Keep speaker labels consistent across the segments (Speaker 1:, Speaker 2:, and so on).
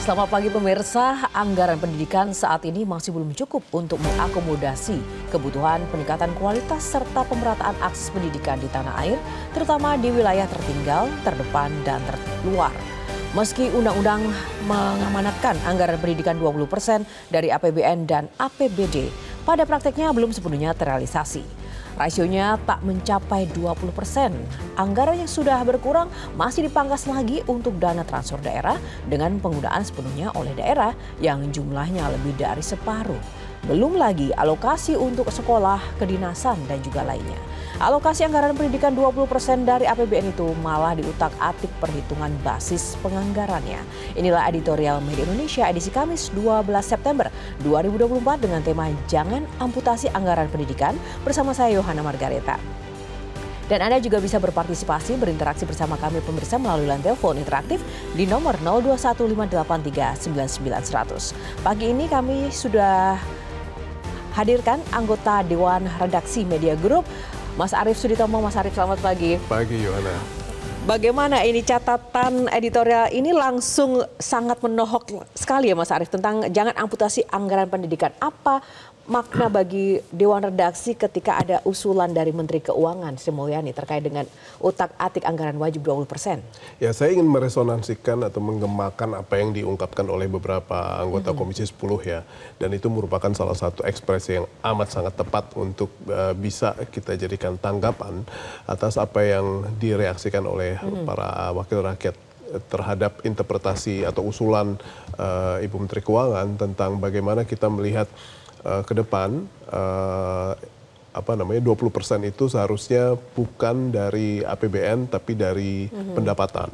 Speaker 1: Selamat pagi pemirsa, anggaran pendidikan saat ini masih belum cukup untuk mengakomodasi kebutuhan peningkatan kualitas serta pemerataan akses pendidikan di tanah air, terutama di wilayah tertinggal, terdepan, dan terluar. Meski undang-undang mengamanatkan anggaran pendidikan 20% dari APBN dan APBD, pada prakteknya belum sepenuhnya terrealisasi. Rasionya tak mencapai 20%. Anggaran yang sudah berkurang masih dipangkas lagi untuk dana transfer daerah dengan penggunaan sepenuhnya oleh daerah yang jumlahnya lebih dari separuh. Belum lagi alokasi untuk sekolah, kedinasan, dan juga lainnya. Alokasi anggaran pendidikan 20% dari APBN itu malah diutak-atik perhitungan basis penganggarannya. Inilah editorial Media Indonesia edisi Kamis 12 September 2024 dengan tema Jangan Amputasi Anggaran Pendidikan bersama saya Yohana Margareta. Dan Anda juga bisa berpartisipasi, berinteraksi bersama kami pemirsa melalui line telepon interaktif di nomor 0215839900. Pagi ini kami sudah hadirkan anggota Dewan Redaksi Media Group, Mas Arief Suditomo. Mas Arief, selamat pagi.
Speaker 2: Pagi, Yohana.
Speaker 1: Bagaimana ini catatan editorial ini langsung sangat menohok sekali ya Mas Arief tentang jangan amputasi anggaran pendidikan. Apa makna bagi Dewan Redaksi ketika ada usulan dari Menteri Keuangan Sri Mulyani terkait dengan utak-atik anggaran wajib 20%?
Speaker 2: Ya, saya ingin meresonansikan atau menggemakan apa yang diungkapkan oleh beberapa anggota Komisi 10 ya. Dan itu merupakan salah satu ekspresi yang amat sangat tepat untuk bisa kita jadikan tanggapan atas apa yang direaksikan oleh para wakil rakyat terhadap interpretasi atau usulan Ibu Menteri Keuangan tentang bagaimana kita melihat ke depan 20% itu seharusnya bukan dari APBN tapi dari pendapatan.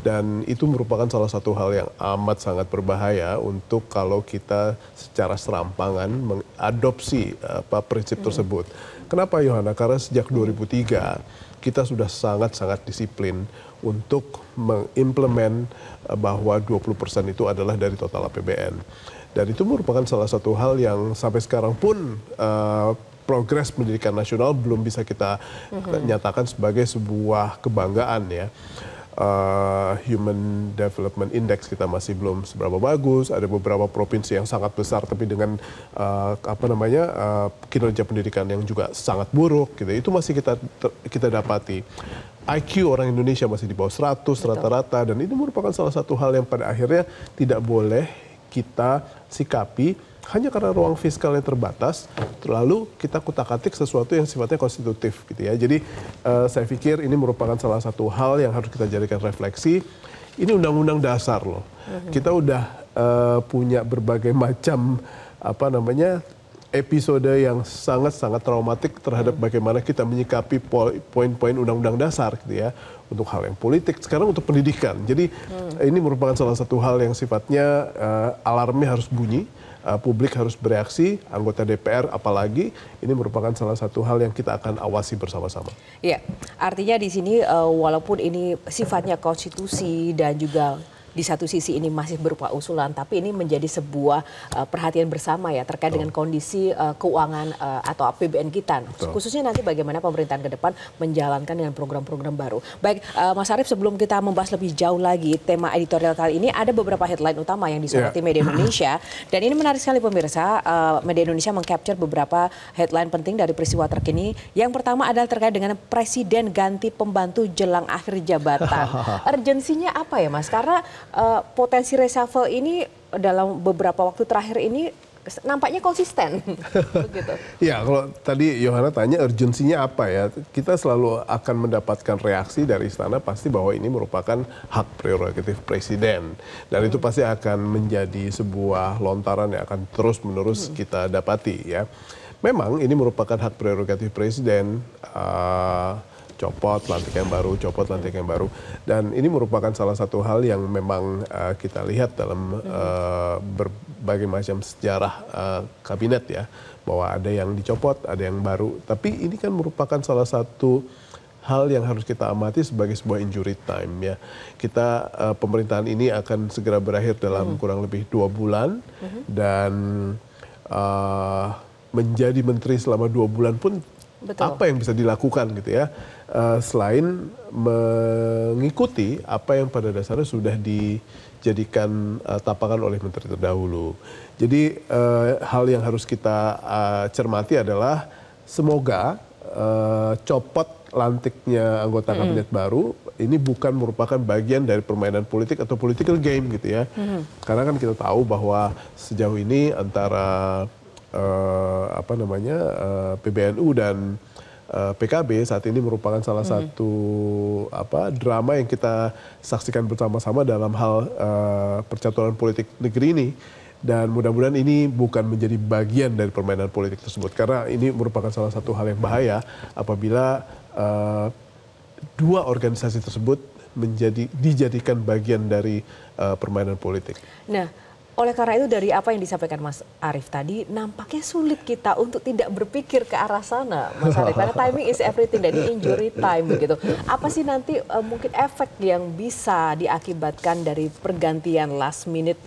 Speaker 2: Dan itu merupakan salah satu hal yang amat sangat berbahaya untuk kalau kita secara serampangan mengadopsi prinsip tersebut. Kenapa, Yohana? Karena sejak 2003 kita sudah sangat-sangat disiplin untuk mengimplement bahwa 20% itu adalah dari total APBN. Dan itu merupakan salah satu hal yang sampai sekarang pun progres pendidikan nasional belum bisa kita nyatakan sebagai sebuah kebanggaan ya. Human Development Index kita masih belum seberapa bagus. Ada beberapa provinsi yang sangat besar tapi dengan kinerja pendidikan yang juga sangat buruk. Gitu. Itu masih kita dapati. IQ orang Indonesia masih di bawah 100 rata-rata dan itu merupakan salah satu hal yang pada akhirnya tidak boleh kita sikapi hanya karena ruang fiskal yang terbatas, lalu kita kutak-atik sesuatu yang sifatnya konstitutif gitu ya. Jadi saya pikir ini merupakan salah satu hal yang harus kita jadikan refleksi. Ini undang-undang dasar loh. Kita udah punya berbagai macam episode yang sangat-sangat traumatik terhadap bagaimana kita menyikapi poin-poin undang-undang dasar gitu ya. Untuk hal yang politik, sekarang untuk pendidikan. Jadi ini merupakan salah satu hal yang sifatnya alarmnya harus bunyi, publik harus bereaksi, anggota DPR apalagi, ini merupakan salah satu hal yang kita akan awasi bersama-sama.
Speaker 1: Ya, artinya di sini walaupun ini sifatnya konstitusi dan juga di satu sisi ini masih berupa usulan, tapi ini menjadi sebuah perhatian bersama ya terkait dengan kondisi keuangan atau APBN kita. Khususnya nanti bagaimana pemerintahan ke depan menjalankan dengan program-program baru. Baik, Mas Arief, sebelum kita membahas lebih jauh lagi tema editorial kali ini, ada beberapa headline utama yang disoroti Media Indonesia. Dan ini menarik sekali pemirsa, Media Indonesia meng-capture beberapa headline penting dari peristiwa terkini. Yang pertama adalah terkait dengan Presiden ganti pembantu jelang akhir jabatan. Urgensinya apa ya Mas? Karena potensi reshuffle ini dalam beberapa waktu terakhir ini nampaknya konsisten. Begitu.
Speaker 2: Ya, kalau tadi Yohana tanya urgensinya apa ya, kita selalu akan mendapatkan reaksi dari istana pasti bahwa ini merupakan hak prerogatif presiden. Dan itu pasti akan menjadi sebuah lontaran yang akan terus-menerus kita dapati ya. Memang ini merupakan hak prerogatif presiden, copot lantik yang baru, copot lantik yang baru. Dan ini merupakan salah satu hal yang memang kita lihat dalam berbagai macam sejarah kabinet ya. Bahwa ada yang dicopot, ada yang baru. Tapi ini kan merupakan salah satu hal yang harus kita amati sebagai sebuah injury time ya. Kita pemerintahan ini akan segera berakhir dalam kurang lebih 2 bulan. Dan menjadi menteri selama 2 bulan pun
Speaker 1: Betul.
Speaker 2: Apa yang bisa dilakukan gitu ya, selain mengikuti apa yang pada dasarnya sudah dijadikan tapakan oleh menteri terdahulu. Jadi hal yang harus kita cermati adalah semoga copot lantiknya anggota kabinet baru ini bukan merupakan bagian dari permainan politik atau political game gitu ya. Karena kan kita tahu bahwa sejauh ini antara PBNU dan PKB saat ini merupakan salah satu drama yang kita saksikan bersama-sama dalam hal percaturan politik negeri ini. Dan mudah-mudahan ini bukan menjadi bagian dari permainan politik tersebut. Karena ini merupakan salah satu hal yang bahaya apabila dua organisasi tersebut dijadikan bagian dari permainan politik.
Speaker 1: Nah, oleh karena itu dari apa yang disampaikan Mas Arief tadi, nampaknya sulit kita untuk tidak berpikir ke arah sana, Mas Arief. Karena timing is everything dan ini injury time begitu. Apa sih nanti mungkin efek yang bisa diakibatkan dari pergantian last minute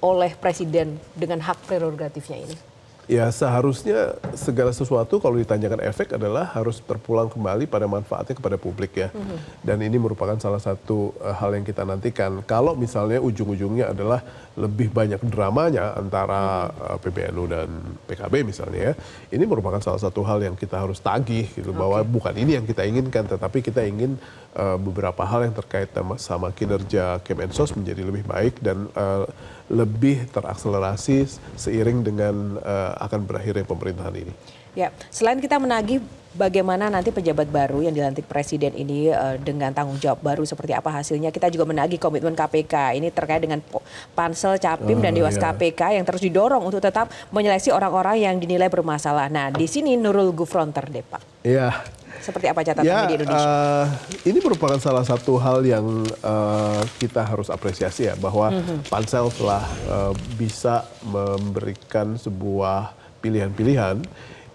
Speaker 1: oleh Presiden dengan hak prerogatifnya ini?
Speaker 2: Ya seharusnya segala sesuatu kalau ditanyakan efek adalah harus terpulang kembali pada manfaatnya kepada publik ya. Dan ini merupakan salah satu hal yang kita nantikan. Kalau misalnya ujung-ujungnya adalah lebih banyak dramanya antara PBNU dan PKB misalnya ya. Ini merupakan salah satu hal yang kita harus tagih gitu, bahwa bukan ini yang kita inginkan, tetapi kita ingin beberapa hal yang terkait sama kinerja Kemensos menjadi lebih baik dan lebih terakselerasi seiring dengan akan berakhirnya pemerintahan ini.
Speaker 1: Ya, selain kita menagih bagaimana nanti pejabat baru yang dilantik Presiden ini dengan tanggung jawab baru seperti apa hasilnya, kita juga menagih komitmen KPK ini terkait dengan Pansel, Capim dan Dewas KPK yang terus didorong untuk tetap menyeleksi orang-orang yang dinilai bermasalah. Nah, di sini Nurul Gufron terdepak.
Speaker 2: Iya.
Speaker 1: Seperti apa catatan media Indonesia?
Speaker 2: Ini merupakan salah satu hal yang kita harus apresiasi ya, bahwa Pansel telah bisa memberikan sebuah pilihan-pilihan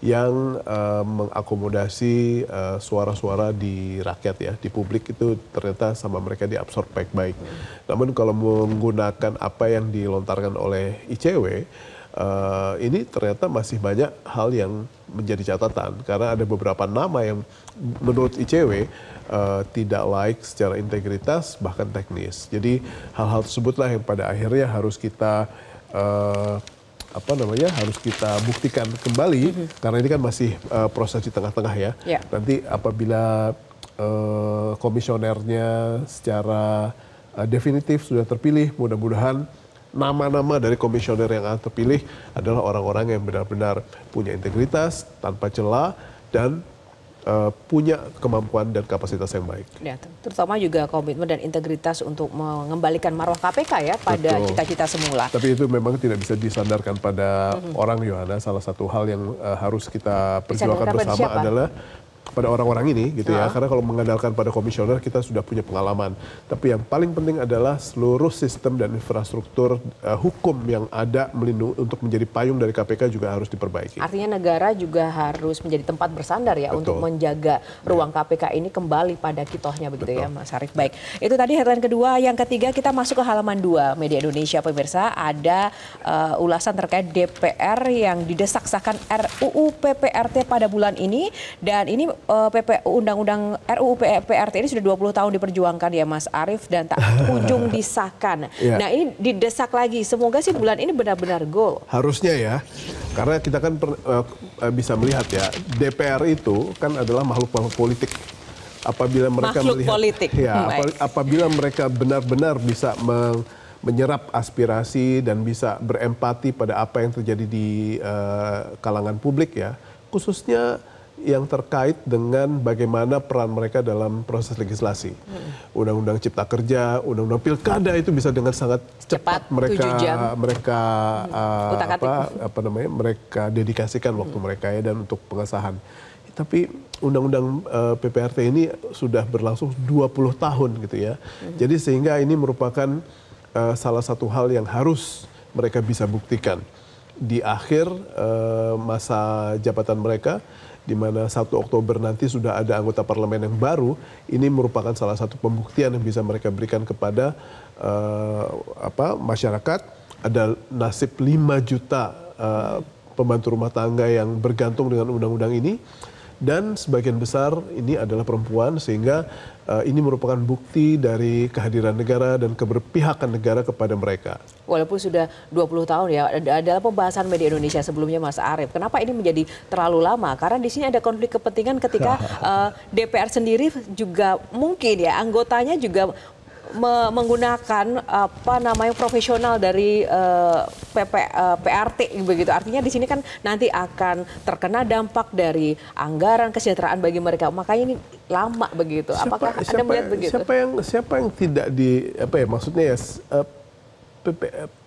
Speaker 2: yang mengakomodasi suara-suara di rakyat ya, di publik itu ternyata sama mereka diabsorb baik-baik. Namun kalau menggunakan apa yang dilontarkan oleh ICW, ini ternyata masih banyak hal yang menjadi catatan karena ada beberapa nama yang menurut ICW tidak laik secara integritas bahkan teknis. Jadi hal-hal tersebutlah yang pada akhirnya harus kita harus kita buktikan kembali karena ini kan masih proses di tengah-tengah ya. Nanti apabila komisionernya secara definitif sudah terpilih, mudah-mudahan nama-nama dari komisioner yang akan terpilih adalah orang-orang yang benar-benar punya integritas, tanpa celah, dan punya kemampuan dan kapasitas yang baik. Ya,
Speaker 1: terutama juga komitmen dan integritas untuk mengembalikan marwah KPK ya pada cita-cita semula.
Speaker 2: Tapi itu memang tidak bisa disandarkan pada orang, Yohana. Salah satu hal yang harus kita perjuangkan bersama adalah pada orang-orang ini gitu ya, karena kalau mengandalkan pada komisioner kita sudah punya pengalaman. Tapi yang paling penting adalah seluruh sistem dan infrastruktur hukum yang ada melindungi untuk menjadi payung dari KPK juga harus diperbaiki.
Speaker 1: Artinya negara juga harus menjadi tempat bersandar ya untuk menjaga ruang KPK ini kembali pada kitohnya begitu ya Mas Arief. Baik, itu tadi headline kedua. Yang ketiga kita masuk ke halaman 2 Media Indonesia pemirsa. Ada ulasan terkait DPR yang didesak sahkan RUU PPRT pada bulan ini, dan ini Undang-Undang RUU PPRT ini sudah 20 tahun diperjuangkan ya Mas Arief dan tak kunjung disahkan. Nah ini didesak lagi, semoga sih bulan ini benar-benar goal.
Speaker 2: Harusnya ya, karena kita kan bisa melihat ya, DPR itu kan adalah makhluk politik. Apabila mereka apabila mereka benar-benar bisa menyerap aspirasi dan bisa berempati pada apa yang terjadi di kalangan publik ya, khususnya yang terkait dengan bagaimana peran mereka dalam proses legislasi. Undang-undang Cipta Kerja, Undang-undang Pilkada itu bisa dengan sangat cepat mereka dedikasikan waktu mereka ya dan untuk pengesahan. Tapi Undang-Undang PPRT ini sudah berlangsung 20 tahun gitu ya. Jadi sehingga ini merupakan salah satu hal yang harus mereka bisa buktikan di akhir masa jabatan mereka, di mana 1 Oktober nanti sudah ada anggota parlemen yang baru. Ini merupakan salah satu pembuktian yang bisa mereka berikan kepada masyarakat. Ada nasib 5 juta pembantu rumah tangga yang bergantung dengan undang-undang ini, dan sebagian besar ini adalah perempuan, sehingga ini merupakan bukti dari kehadiran negara dan keberpihakan negara kepada mereka.
Speaker 1: Walaupun sudah 20 tahun ya, dalam pembahasan media Indonesia sebelumnya Mas Arief, kenapa ini menjadi terlalu lama? Karena di sini ada konflik kepentingan ketika DPR sendiri juga mungkin ya anggotanya juga menggunakan profesional dari PRT begitu. Artinya di sini kan nanti akan terkena dampak dari anggaran kesejahteraan bagi mereka. Makanya ini lama begitu. Apakah Anda melihat begitu?
Speaker 2: Siapa yang tidak maksudnya ya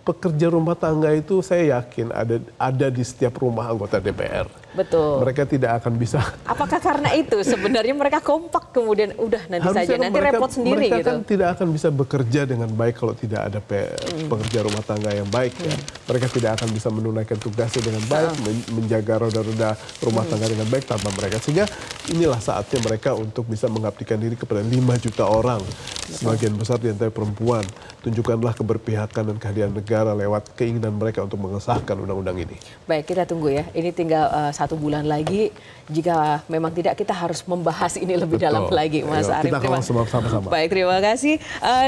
Speaker 2: pekerja rumah tangga itu saya yakin ada di setiap rumah anggota DPR.
Speaker 1: Betul.
Speaker 2: Mereka tidak akan bisa.
Speaker 1: Apakah karena itu sebenarnya mereka kompak kemudian udah nanti saja nanti repot sendiri
Speaker 2: mereka
Speaker 1: gitu.
Speaker 2: Kan tidak akan bisa bekerja dengan baik kalau tidak ada pekerja rumah tangga yang baik ya. Mereka tidak akan bisa menunaikan tugasnya dengan baik, menjaga roda-roda rumah tangga dengan baik tanpa mereka. Sehingga inilah saatnya mereka untuk bisa mengabdikan diri kepada 5 juta orang. Sebagian besar di antara perempuan. Tunjukkanlah keberpihakan dan kehadiran negara lewat keinginan mereka untuk mengesahkan undang-undang ini. Baik,
Speaker 1: kita tunggu ya. Ini tinggal 1 bulan lagi. Jika memang tidak, kita harus membahas ini lebih dalam lagi, Mas Arief.
Speaker 2: Kita kawal sama-sama.
Speaker 1: Baik, terima kasih.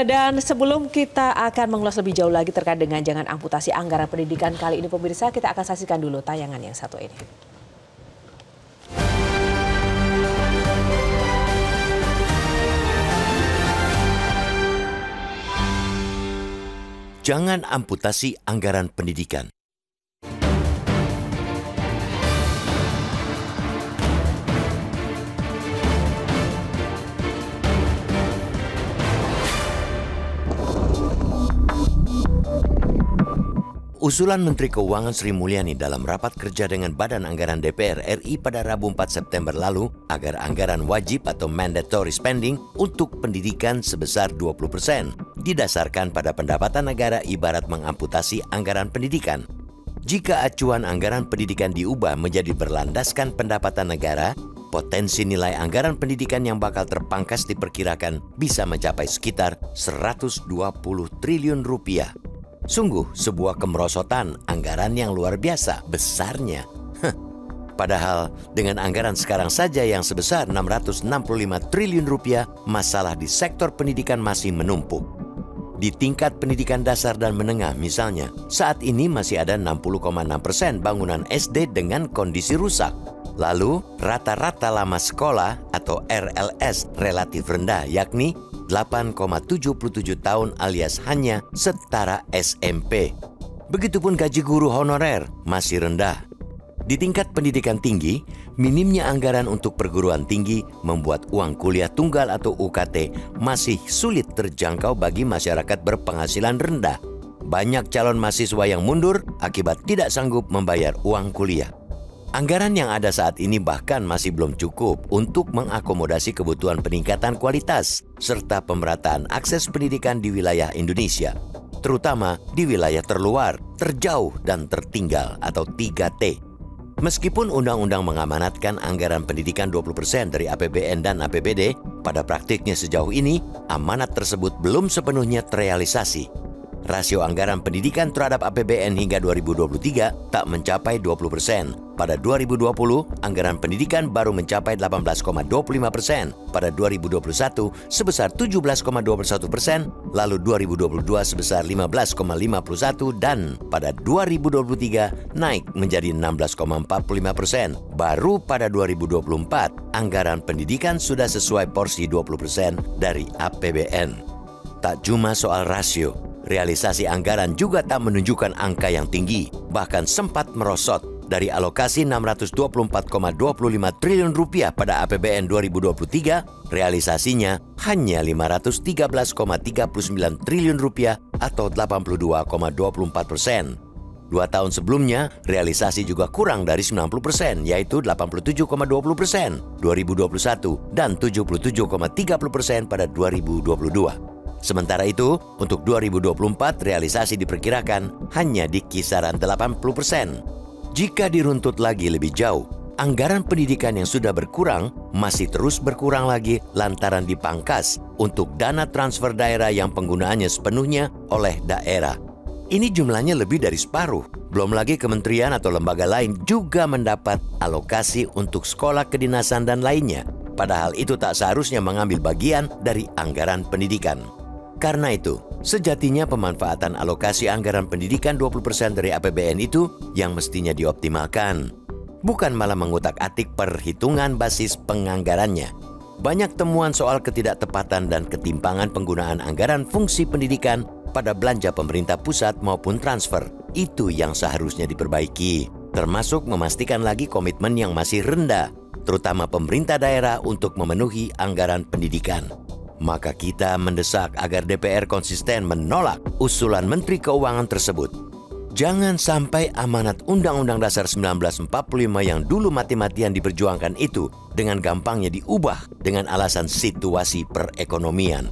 Speaker 1: Dan sebelum kita akan mengulas lebih jauh lagi terkait dengan jangan amputasi anggaran pendidikan kali ini, pemirsa, kita akan saksikan dulu tayangan yang satu ini.
Speaker 3: Jangan amputasi anggaran pendidikan. Usulan Menteri Keuangan Sri Mulyani dalam rapat kerja dengan Badan Anggaran DPR RI pada Rabu 4 September lalu agar anggaran wajib atau mandatory spending untuk pendidikan sebesar 20% didasarkan pada pendapatan negara ibarat mengamputasi anggaran pendidikan. Jika acuan anggaran pendidikan diubah menjadi berlandaskan pendapatan negara, potensi nilai anggaran pendidikan yang bakal terpangkas diperkirakan bisa mencapai sekitar 120 triliun rupiah. Sungguh sebuah kemerosotan anggaran yang luar biasa besarnya. Padahal dengan anggaran sekarang saja yang sebesar 665 triliun rupiah, masalah di sektor pendidikan masih menumpuk. Di tingkat pendidikan dasar dan menengah misalnya, saat ini masih ada 60,6% bangunan SD dengan kondisi rusak. Lalu rata-rata lama sekolah atau RLS relatif rendah, yakni 8,77 tahun alias hanya setara SMP. Begitupun gaji guru honorer masih rendah. Di tingkat pendidikan tinggi, minimnya anggaran untuk perguruan tinggi membuat uang kuliah tunggal atau UKT masih sulit terjangkau bagi masyarakat berpenghasilan rendah. Banyak calon mahasiswa yang mundur akibat tidak sanggup membayar uang kuliah. Anggaran yang ada saat ini bahkan masih belum cukup untuk mengakomodasi kebutuhan peningkatan kualitas serta pemerataan akses pendidikan di wilayah Indonesia, terutama di wilayah terluar, terjauh, dan tertinggal atau 3T. Meskipun undang-undang mengamanatkan anggaran pendidikan 20% dari APBN dan APBD, pada praktiknya sejauh ini amanat tersebut belum sepenuhnya terrealisasi. Rasio anggaran pendidikan terhadap APBN hingga 2023 tak mencapai 20%. Pada 2020, anggaran pendidikan baru mencapai 18,25%. Pada 2021 sebesar 17,21%, lalu 2022 sebesar 15,51% dan pada 2023 naik menjadi 16,45%. Baru pada 2024, anggaran pendidikan sudah sesuai porsi 20% dari APBN. Tak cuma soal rasio, realisasi anggaran juga tak menunjukkan angka yang tinggi, bahkan sempat merosot dari alokasi 624,25 triliun rupiah pada APBN 2023, realisasinya hanya 513,39 triliun rupiah atau 82,24%. 2 tahun sebelumnya, realisasi juga kurang dari 90%, yaitu 87,20% 2021 dan 77,30% pada 2022. Sementara itu, untuk 2024 realisasi diperkirakan hanya di kisaran 80%. Jika diruntut lagi lebih jauh, anggaran pendidikan yang sudah berkurang masih terus berkurang lagi lantaran dipangkas untuk dana transfer daerah yang penggunaannya sepenuhnya oleh daerah. Ini jumlahnya lebih dari separuh. Belum lagi kementerian atau lembaga lain juga mendapat alokasi untuk sekolah kedinasan dan lainnya. Padahal itu tak seharusnya mengambil bagian dari anggaran pendidikan. Karena itu, sejatinya pemanfaatan alokasi anggaran pendidikan 20% dari APBN itu yang mestinya dioptimalkan. Bukan malah mengutak-atik perhitungan basis penganggarannya. Banyak temuan soal ketidaktepatan dan ketimpangan penggunaan anggaran fungsi pendidikan pada belanja pemerintah pusat maupun transfer. Itu yang seharusnya diperbaiki, termasuk memastikan lagi komitmen yang masih rendah, terutama pemerintah daerah untuk memenuhi anggaran pendidikan. Maka kita mendesak agar DPR konsisten menolak usulan Menteri Keuangan tersebut. Jangan sampai amanat Undang-Undang Dasar 1945 yang dulu mati-matian diperjuangkan itu dengan gampangnya diubah dengan alasan situasi perekonomian.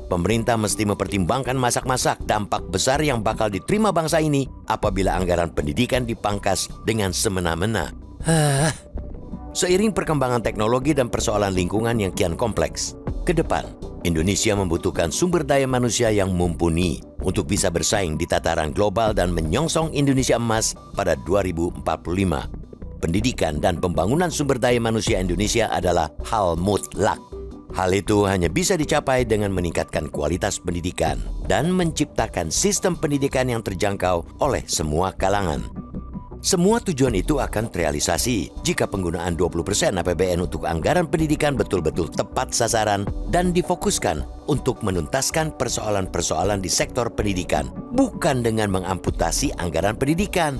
Speaker 3: Pemerintah mesti mempertimbangkan masak-masak dampak besar yang bakal diterima bangsa ini apabila anggaran pendidikan dipangkas dengan semena-mena. Seiring perkembangan teknologi dan persoalan lingkungan yang kian kompleks, ke depan Indonesia membutuhkan sumber daya manusia yang mumpuni untuk bisa bersaing di tataran global dan menyongsong Indonesia emas pada 2045. Pendidikan dan pembangunan sumber daya manusia Indonesia adalah hal mutlak. Hal itu hanya bisa dicapai dengan meningkatkan kualitas pendidikan dan menciptakan sistem pendidikan yang terjangkau oleh semua kalangan. Semua tujuan itu akan terrealisasi jika penggunaan 20% APBN untuk anggaran pendidikan betul-betul tepat sasaran dan difokuskan untuk menuntaskan persoalan-persoalan di sektor pendidikan, bukan dengan mengamputasi anggaran pendidikan.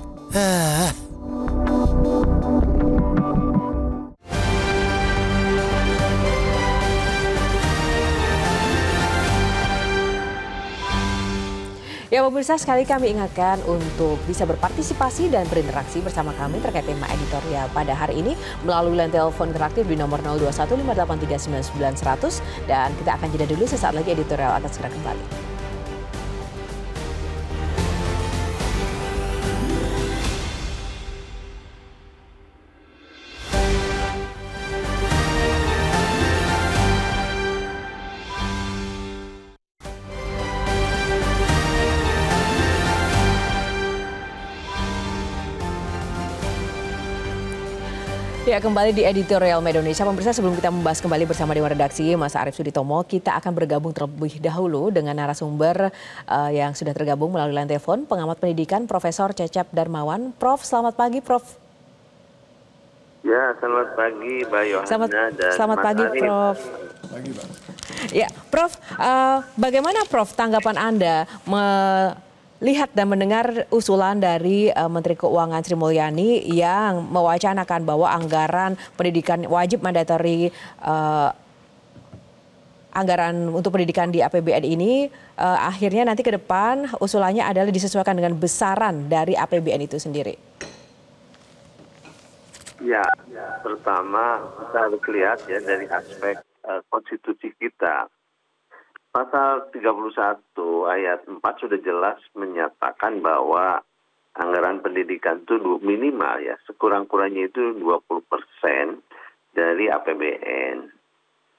Speaker 1: Ya pemirsa, sekali kami ingatkan untuk bisa berpartisipasi dan berinteraksi bersama kami terkait tema editorial pada hari ini melalui line telepon interaktif di nomor 0215839900 dan kita akan jeda dulu, sesaat lagi editorial akan segera kembali. Ya, kembali di editorial Media Indonesia. Pemirsa, sebelum kita membahas kembali bersama Dewan Redaksi Mas Arief Suditomo, kita akan bergabung terlebih dahulu dengan narasumber yang sudah tergabung melalui line telepon, pengamat pendidikan Profesor Cecep Darmawan. Prof, selamat pagi, Prof.
Speaker 4: Ya, selamat pagi, Mbak Yohana dan
Speaker 1: selamat
Speaker 4: Mas
Speaker 1: pagi,
Speaker 4: Arief.
Speaker 1: Prof.
Speaker 2: Pagi, Bang.
Speaker 1: Ya, Prof, bagaimana Prof tanggapan Anda lihat dan mendengar usulan dari Menteri Keuangan Sri Mulyani yang mewacanakan bahwa anggaran pendidikan wajib mandatory, anggaran untuk pendidikan di APBN ini akhirnya nanti ke depan usulannya adalah disesuaikan dengan besaran dari APBN itu sendiri.
Speaker 4: Ya, pertama kita harus lihat ya dari aspek konstitusi kita. Pasal 31 ayat 4 sudah jelas menyatakan bahwa anggaran pendidikan itu minimal ya, sekurang-kurangnya itu 20% dari APBN.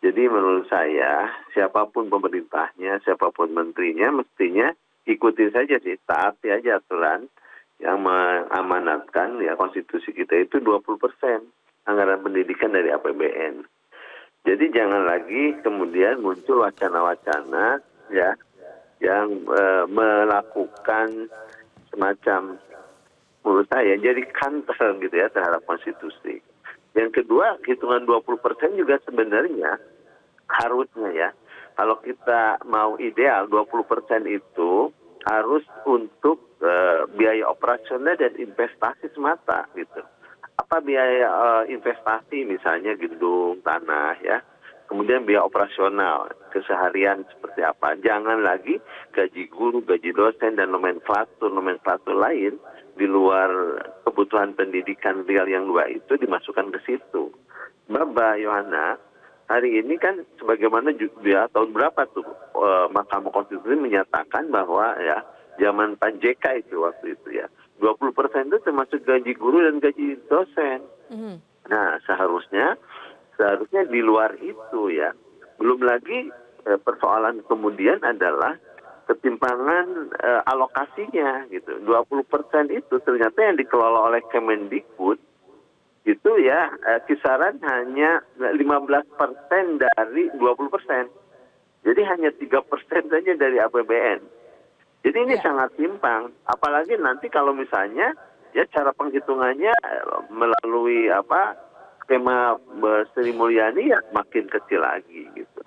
Speaker 4: Jadi menurut saya, siapapun pemerintahnya, siapapun menterinya, mestinya ikuti saja sih, taati aja aturan yang mengamanatkan ya konstitusi kita itu 20% anggaran pendidikan dari APBN. Jadi jangan lagi kemudian muncul wacana-wacana ya yang melakukan semacam, menurut saya jadi counter gitu ya terhadap konstitusi. Yang kedua, hitungan 20% juga sebenarnya harusnya ya, kalau kita mau ideal 20% itu harus untuk biaya operasional dan investasi semata gitu. Apa biaya investasi misalnya gedung, tanah ya, kemudian biaya operasional keseharian seperti apa. Jangan lagi gaji guru, gaji dosen dan nomenklatur lain di luar kebutuhan pendidikan real yang dua itu dimasukkan ke situ. Mbak Yohana, hari ini kan sebagaimana juga tahun berapa tuh Mahkamah Konstitusi menyatakan bahwa ya zaman Pak JK itu waktu itu ya 20% itu termasuk gaji guru dan gaji dosen. Nah, seharusnya di luar itu ya. Belum lagi persoalan kemudian adalah ketimpangan alokasinya gitu. 20% itu ternyata yang dikelola oleh Kemendikbud itu ya kisaran hanya 15% dari 20%. Jadi hanya 3% saja dari APBN. Jadi ini sangat timpang. Apalagi nanti kalau misalnya ya cara penghitungannya melalui skema Sri Mulyani ya makin kecil lagi gitu.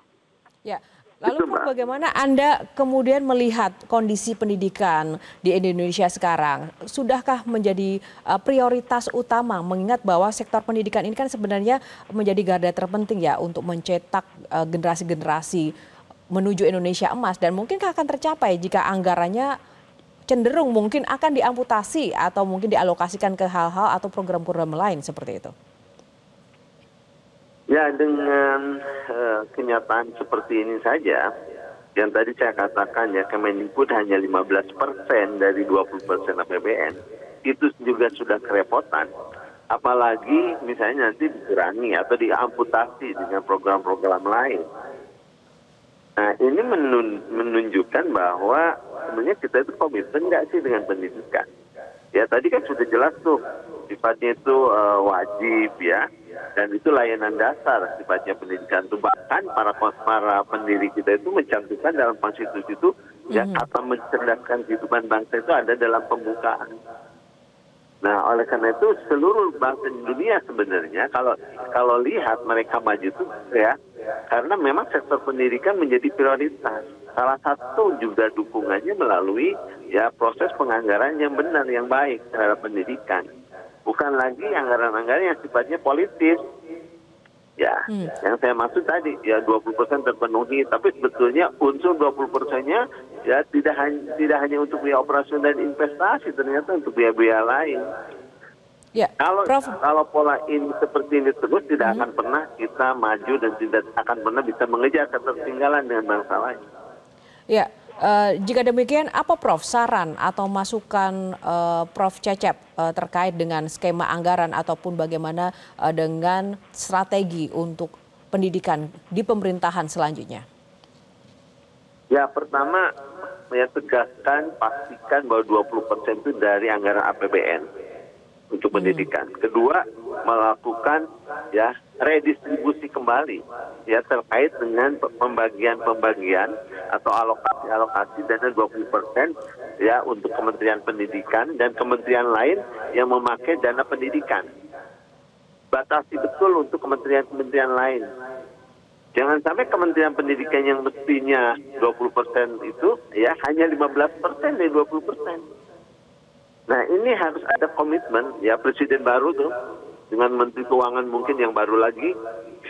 Speaker 1: Ya. Lalu Prof, bagaimana Anda kemudian melihat kondisi pendidikan di Indonesia sekarang? Sudahkah menjadi prioritas utama mengingat bahwa sektor pendidikan ini kan sebenarnya menjadi garda terpenting ya untuk mencetak generasi-generasi menuju Indonesia emas, dan mungkinkah akan tercapai jika anggarannya cenderung mungkin akan diamputasi atau mungkin dialokasikan ke hal-hal atau program-program lain seperti itu?
Speaker 4: Ya, dengan kenyataan seperti ini saja, yang tadi saya katakan ya, Kemendikbud hanya 15% dari 20% APBN, itu juga sudah kerepotan. Apalagi misalnya nanti dikurangi atau diamputasi dengan program-program lain. Nah, ini menunjukkan bahwa sebenarnya kita itu komitmen nggak sih dengan pendidikan. Ya, tadi kan sudah jelas tuh, sifatnya itu wajib ya. Dan itu layanan dasar sifatnya pendidikan itu. Bahkan para pendiri kita itu mencantumkan dalam konstitusi itu ya kata mencerdaskan kehidupan bangsa itu ada dalam pembukaan. Nah, oleh karena itu seluruh bangsa di dunia sebenarnya kalau lihat mereka maju itu ya karena memang sektor pendidikan menjadi prioritas. Salah satu juga dukungannya melalui ya proses penganggaran yang benar, yang baik terhadap pendidikan. Bukan lagi anggaran-anggaran yang sifatnya politis. Ya, yang saya maksud tadi, ya 20% terpenuhi, tapi sebetulnya unsur 20%-nya ya tidak hanya untuk biaya operasional dan investasi, ternyata untuk biaya-biaya lain.
Speaker 1: Ya,
Speaker 4: kalau pola ini seperti ini terus, tidak akan pernah kita maju dan tidak akan pernah bisa mengejar ketertinggalan dengan bangsa lain.
Speaker 1: Ya. Jika demikian, apa Prof saran atau masukan Prof Cecep terkait dengan skema anggaran ataupun bagaimana dengan strategi untuk pendidikan di pemerintahan selanjutnya?
Speaker 4: Ya, pertama ya tegaskan, pastikan bahwa 20% itu dari anggaran APBN untuk pendidikan. Kedua, melakukan ya redistribusi kembali ya terkait dengan pembagian atau alokasi dana 20% ya untuk Kementerian Pendidikan dan kementerian lain yang memakai dana pendidikan. Batasi betul untuk kementerian-kementerian lain. Jangan sampai Kementerian Pendidikan yang mestinya 20% itu ya hanya 15% dari 20%. Nah, ini harus ada komitmen ya presiden baru tuh dengan Menteri Keuangan mungkin yang baru lagi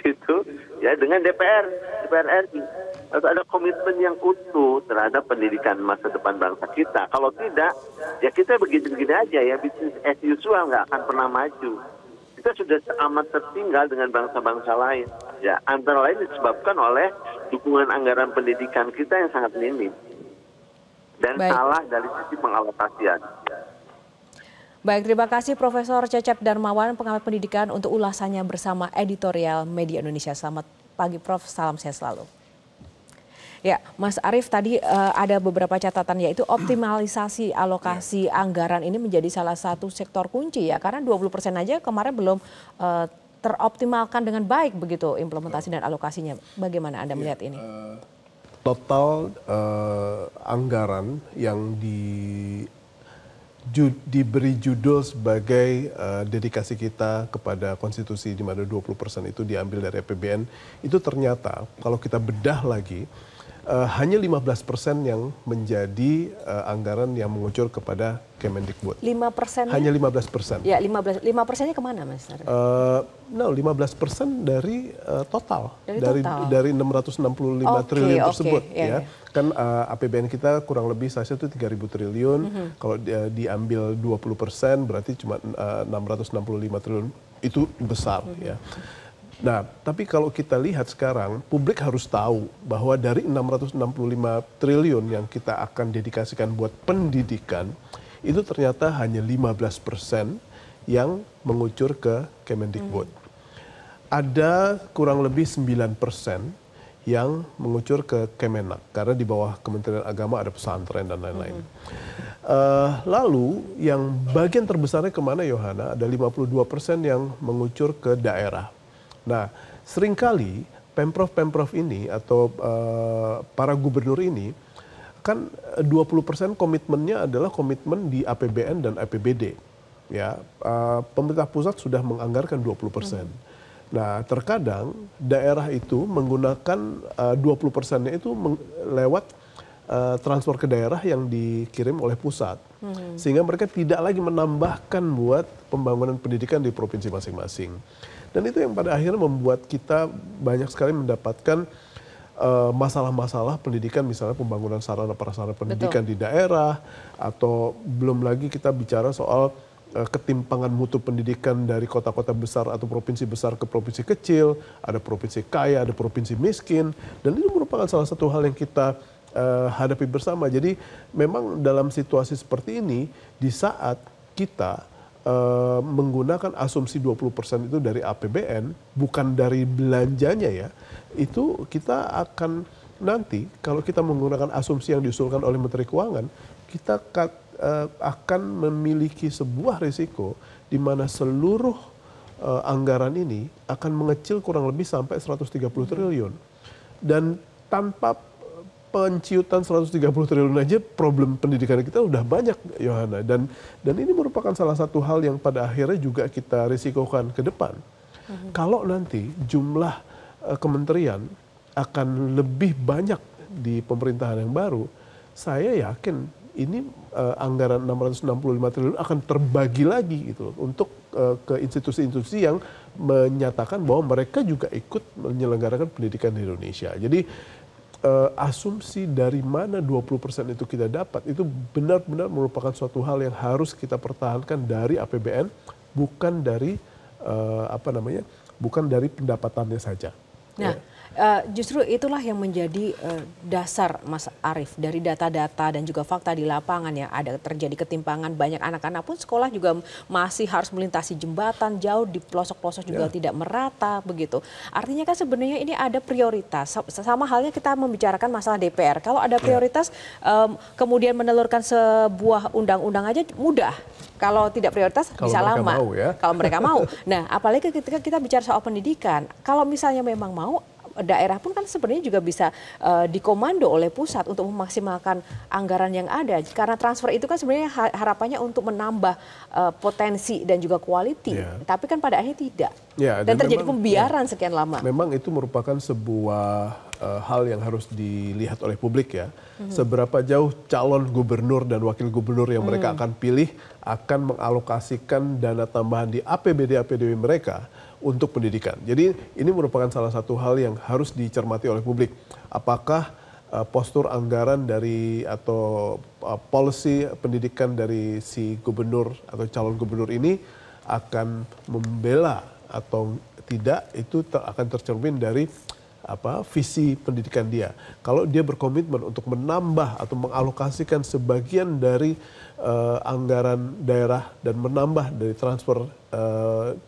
Speaker 4: gitu ya dengan DPR RI. Harus ada komitmen yang utuh terhadap pendidikan masa depan bangsa kita. Kalau tidak, ya kita begini-begini aja ya, bisnis as usual nggak akan pernah maju. Kita sudah amat tertinggal dengan bangsa-bangsa lain. Ya, antara lain disebabkan oleh dukungan anggaran pendidikan kita yang sangat minim dan salah dari sisi pengalokasian.
Speaker 1: Baik, terima kasih Profesor Cecep Darmawan, pengamat pendidikan untuk ulasannya bersama Editorial Media Indonesia. Selamat pagi Prof, salam sehat selalu. Ya, Mas Arief, tadi ada beberapa catatan yaitu optimalisasi alokasi anggaran ini menjadi salah satu sektor kunci ya, karena 20% aja kemarin belum teroptimalkan dengan baik begitu implementasi dan alokasinya. Bagaimana Anda melihat ini?
Speaker 2: Total anggaran yang diberi judul sebagai dedikasi kita kepada konstitusi di mana 20% itu diambil dari APBN, itu ternyata kalau kita bedah lagi hanya 15% yang menjadi anggaran yang mengucur kepada Kemendikbud.
Speaker 1: 5%?
Speaker 2: Hanya 15%.
Speaker 1: Ya, 5%-nya kemana Mas?
Speaker 2: 15% dari total.
Speaker 1: Dari
Speaker 2: 665 triliun tersebut. Ya. Kan APBN kita kurang lebih saja itu 3.000 triliun. Kalau diambil 20% berarti cuma 665 triliun. Itu besar ya. Nah, tapi kalau kita lihat sekarang, publik harus tahu bahwa dari 665 triliun yang kita akan dedikasikan buat pendidikan, itu ternyata hanya 15% yang mengucur ke Kemendikbud. Ada kurang lebih 9% yang mengucur ke Kemenak, karena di bawah Kementerian Agama ada pesantren dan lain-lain. Lalu yang bagian terbesarnya kemana, Yohana? Ada 52% yang mengucur ke daerah. Nah, seringkali Pemprov ini atau para gubernur ini kan 20% komitmennya adalah komitmen di APBN dan APBD. Ya, pemerintah pusat sudah menganggarkan 20%. Nah, terkadang daerah itu menggunakan 20%-nya itu lewat transfer ke daerah yang dikirim oleh pusat. Sehingga mereka tidak lagi menambahkan buat pembangunan pendidikan di provinsi masing-masing. Dan itu yang pada akhirnya membuat kita banyak sekali mendapatkan masalah-masalah pendidikan, misalnya pembangunan sarana prasarana pendidikan di daerah, atau belum lagi kita bicara soal ketimpangan mutu pendidikan dari kota-kota besar atau provinsi besar ke provinsi kecil, ada provinsi kaya, ada provinsi miskin, dan itu merupakan salah satu hal yang kita hadapi bersama. Jadi memang dalam situasi seperti ini, di saat kita menggunakan asumsi 20% itu dari APBN, bukan dari belanjanya ya, itu kita akan nanti kalau kita menggunakan asumsi yang diusulkan oleh Menteri Keuangan, kita akan memiliki sebuah risiko di mana seluruh anggaran ini akan mengecil kurang lebih sampai 130 triliun. Dan tanpa penciutan 130 triliun aja problem pendidikan kita udah banyak, Yohana. Dan ini merupakan salah satu hal yang pada akhirnya juga kita risikokan ke depan. Kalau nanti jumlah kementerian akan lebih banyak di pemerintahan yang baru, saya yakin ini anggaran 665 triliun akan terbagi lagi gitu untuk ke institusi-institusi yang menyatakan bahwa mereka juga ikut menyelenggarakan pendidikan di Indonesia. Jadi asumsi dari mana 20% itu kita dapat itu benar-benar merupakan suatu hal yang harus kita pertahankan dari APBN, bukan dari bukan dari pendapatannya saja.
Speaker 1: Nah, justru itulah yang menjadi dasar Mas Arief dari data-data dan juga fakta di lapangan ya. Ada terjadi ketimpangan, banyak anak-anak pun sekolah juga masih harus melintasi jembatan jauh di pelosok-pelosok juga tidak merata begitu. Artinya kan sebenarnya ini ada prioritas. Sama halnya kita membicarakan masalah DPR. Kalau ada prioritas kemudian menelurkan sebuah undang-undang aja mudah. Kalau tidak prioritas
Speaker 2: kalau
Speaker 1: bisa lama.
Speaker 2: Mau, ya.
Speaker 1: Kalau mereka mau. Nah, apalagi ketika kita bicara soal pendidikan, kalau misalnya memang mau, daerah pun kan sebenarnya juga bisa dikomando oleh pusat untuk memaksimalkan anggaran yang ada. Karena transfer itu kan sebenarnya harapannya untuk menambah potensi dan juga quality. Tapi kan pada akhirnya tidak. Dan terjadi pembiaran sekian lama.
Speaker 2: Memang itu merupakan sebuah hal yang harus dilihat oleh publik ya. Seberapa jauh calon gubernur dan wakil gubernur yang mereka akan pilih akan mengalokasikan dana tambahan di APBD mereka untuk pendidikan. Jadi ini merupakan salah satu hal yang harus dicermati oleh publik. Apakah postur anggaran dari atau policy pendidikan dari si gubernur atau calon gubernur ini akan membela atau tidak, itu akan tercermin dari visi pendidikan dia. Kalau dia berkomitmen untuk menambah atau mengalokasikan sebagian dari anggaran daerah dan menambah dari transfer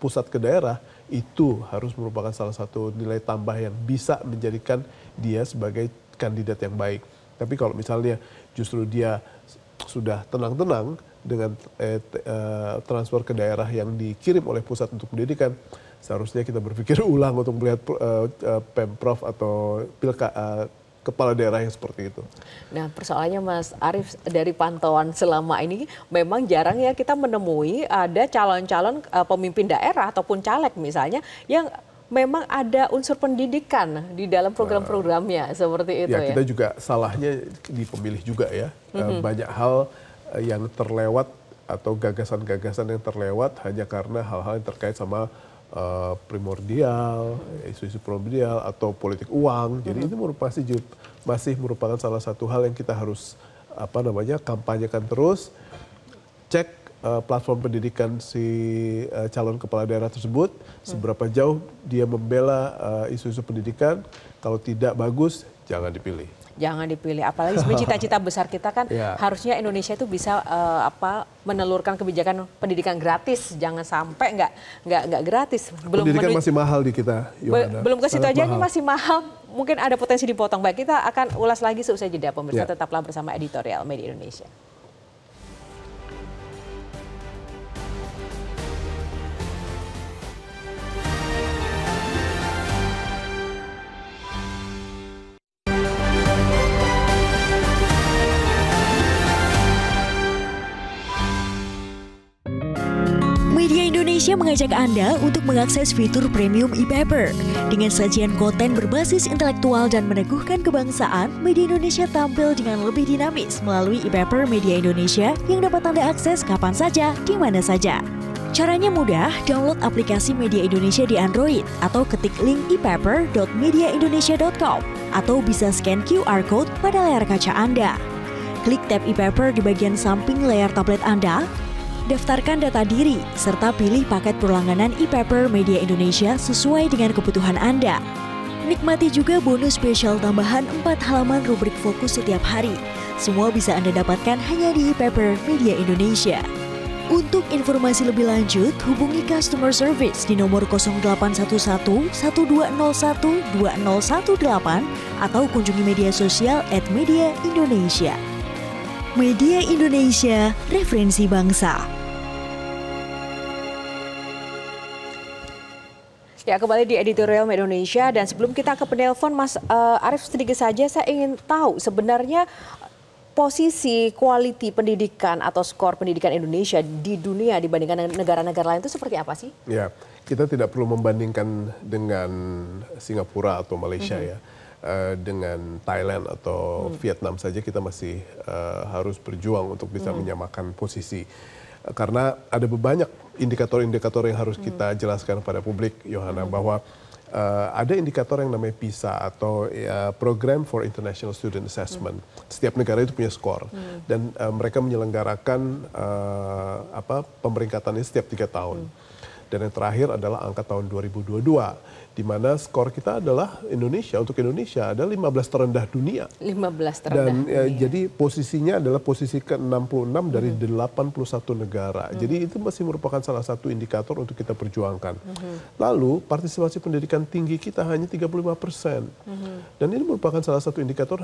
Speaker 2: pusat ke daerah, itu harus merupakan salah satu nilai tambah yang bisa menjadikan dia sebagai kandidat yang baik. Tapi kalau misalnya justru dia sudah tenang-tenang dengan transfer ke daerah yang dikirim oleh pusat untuk pendidikan, seharusnya kita berpikir ulang untuk melihat Pemprov atau kepala daerah yang seperti itu.
Speaker 1: Nah, persoalannya Mas Arief, dari pantauan selama ini memang jarang ya kita menemui ada calon-calon pemimpin daerah ataupun caleg misalnya yang memang ada unsur pendidikan di dalam program-programnya seperti itu ya.
Speaker 2: Kita juga salahnya di pemilih juga ya. Banyak hal yang terlewat atau gagasan-gagasan yang terlewat hanya karena hal-hal yang terkait sama primordial, isu-isu primordial atau politik uang. Jadi itu masih merupakan salah satu hal yang kita harus kampanyekan terus. Cek platform pendidikan si calon kepala daerah tersebut, seberapa jauh dia membela isu-isu pendidikan. Kalau tidak bagus, jangan dipilih.
Speaker 1: Jangan dipilih, apalagi sebenarnya cita-cita besar kita kan harusnya Indonesia itu bisa menelurkan kebijakan pendidikan gratis, jangan sampai nggak gratis.
Speaker 2: Pendidikan masih mahal di kita, Yohana.
Speaker 1: Belum ke situ aja, ini masih mahal, mungkin ada potensi dipotong. Baik, kita akan ulas lagi seusai jeda, pemirsa. Tetaplah bersama Editorial Media Indonesia.
Speaker 5: Indonesia mengajak Anda untuk mengakses fitur premium e-paper. Dengan sajian konten berbasis intelektual dan meneguhkan kebangsaan, Media Indonesia tampil dengan lebih dinamis melalui e-paper Media Indonesia yang dapat Anda akses kapan saja, di mana saja. Caranya mudah, download aplikasi Media Indonesia di Android atau ketik link e-paper.mediaindonesia.com atau bisa scan QR code pada layar kaca Anda. Klik tab e-paper di bagian samping layar tablet Anda, daftarkan data diri, serta pilih paket perlangganan e-paper Media Indonesia sesuai dengan kebutuhan Anda. Nikmati juga bonus spesial tambahan 4 halaman rubrik fokus setiap hari. Semua bisa Anda dapatkan hanya di e-paper Media Indonesia. Untuk informasi lebih lanjut, hubungi customer service di nomor 0811 1201 2018 atau kunjungi media sosial @Media Indonesia. Media Indonesia, referensi bangsa.
Speaker 1: Ya, kembali di Editorial Media Indonesia, dan sebelum kita ke penelpon Mas Arief, sedikit saja saya ingin tahu sebenarnya posisi quality pendidikan atau skor pendidikan Indonesia di dunia dibandingkan negara-negara lain itu seperti apa sih?
Speaker 2: Ya, kita tidak perlu membandingkan dengan Singapura atau Malaysia ya. Dengan Thailand atau Vietnam saja kita masih harus berjuang untuk bisa menyamakan posisi. Karena ada banyak indikator-indikator yang harus kita jelaskan pada publik, Yohana, bahwa ada indikator yang namanya PISA atau Program for International Student Assessment. Setiap negara itu punya skor dan mereka menyelenggarakan pemeringkatannya setiap 3 tahun. Dan yang terakhir adalah angka tahun 2022, di mana skor kita adalah untuk Indonesia adalah 15 terendah dunia.
Speaker 1: 15 terendah
Speaker 2: dunia. Jadi posisinya adalah posisi ke-66 dari 81 negara. Jadi itu masih merupakan salah satu indikator untuk kita perjuangkan. Lalu partisipasi pendidikan tinggi kita hanya 35%. Dan ini merupakan salah satu indikator